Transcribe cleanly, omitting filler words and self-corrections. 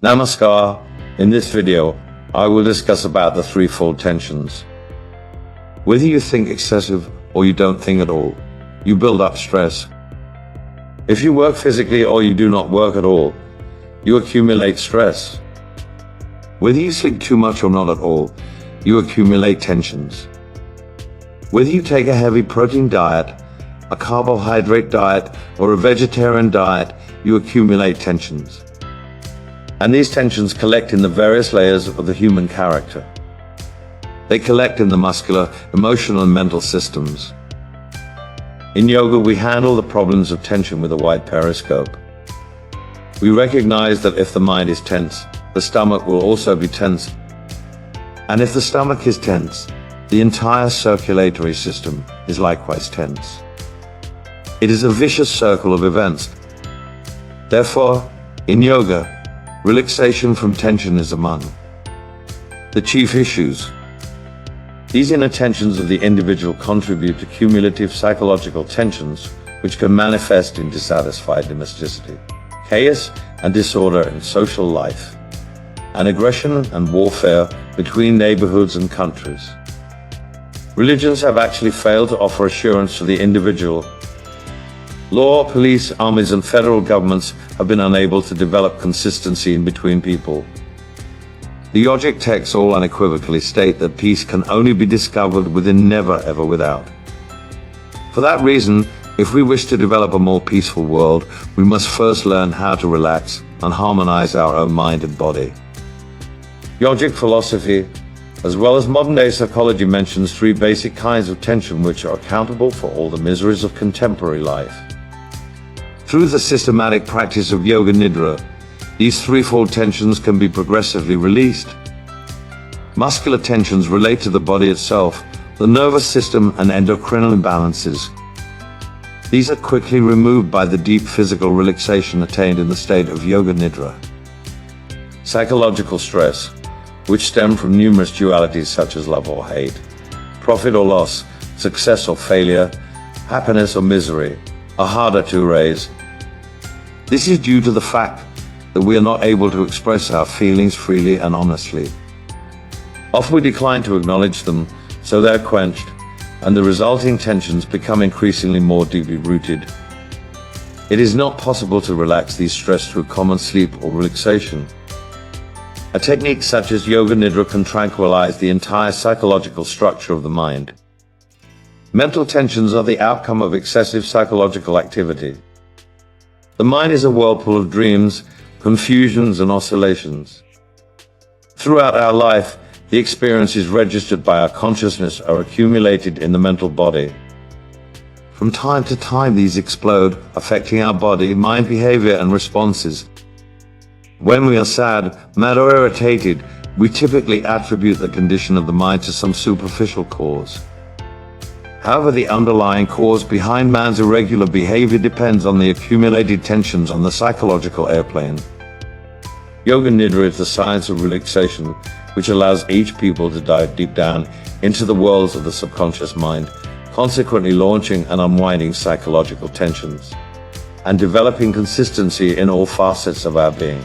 Namaskar. In this video, I will discuss about the threefold tensions. Whether you think excessive or you don't think at all, you build up stress. If you work physically or you do not work at all, you accumulate stress. Whether you sleep too much or not at all, you accumulate tensions. Whether you take a heavy protein diet, a carbohydrate diet, or a vegetarian diet, you accumulate tensions. And these tensions collect in the various layers of the human character. They collect in the muscular, emotional, and mental systems. In yoga, we handle the problems of tension with a wide periscope. We recognize that if the mind is tense, the stomach will also be tense. And if the stomach is tense, the entire circulatory system is likewise tense. It is a vicious circle of events. Therefore, in yoga, relaxation from tension is among the chief issues. These inner tensions of the individual contribute to cumulative psychological tensions, which can manifest in dissatisfied domesticity, chaos and disorder in social life, and aggression and warfare between neighborhoods and countries. Religions have actually failed to offer assurance to the individual. Law, police, armies, and federal governments have been unable to develop consistency in between people. The yogic texts all unequivocally state that peace can only be discovered within, never ever without. For that reason, if we wish to develop a more peaceful world, we must first learn how to relax and harmonize our own mind and body. Yogic philosophy, as well as modern-day psychology, mentions three basic kinds of tension which are accountable for all the miseries of contemporary life. Through the systematic practice of yoga nidra, these threefold tensions can be progressively released. Muscular tensions relate to the body itself, the nervous system, and endocrinal imbalances. These are quickly removed by the deep physical relaxation attained in the state of yoga nidra. Psychological stress, which stem from numerous dualities such as love or hate, profit or loss, success or failure, happiness or misery, are harder to erase. This is due to the fact that we are not able to express our feelings freely and honestly. Often we decline to acknowledge them, so they are quenched, and the resulting tensions become increasingly more deeply rooted. It is not possible to relax these stress through common sleep or relaxation. A technique such as yoga nidra can tranquilize the entire psychological structure of the mind. Mental tensions are the outcome of excessive psychological activity. The mind is a whirlpool of dreams, confusions, and oscillations. Throughout our life, the experiences registered by our consciousness are accumulated in the mental body. From time to time, these explode, affecting our body, mind, behavior, and responses. When we are sad, mad, or irritated, we typically attribute the condition of the mind to some superficial cause. However, the underlying cause behind man's irregular behavior depends on the accumulated tensions on the psychological airplane. Yoga nidra is the science of relaxation, which allows each people to dive deep down into the worlds of the subconscious mind, consequently launching and unwinding psychological tensions, and developing consistency in all facets of our being.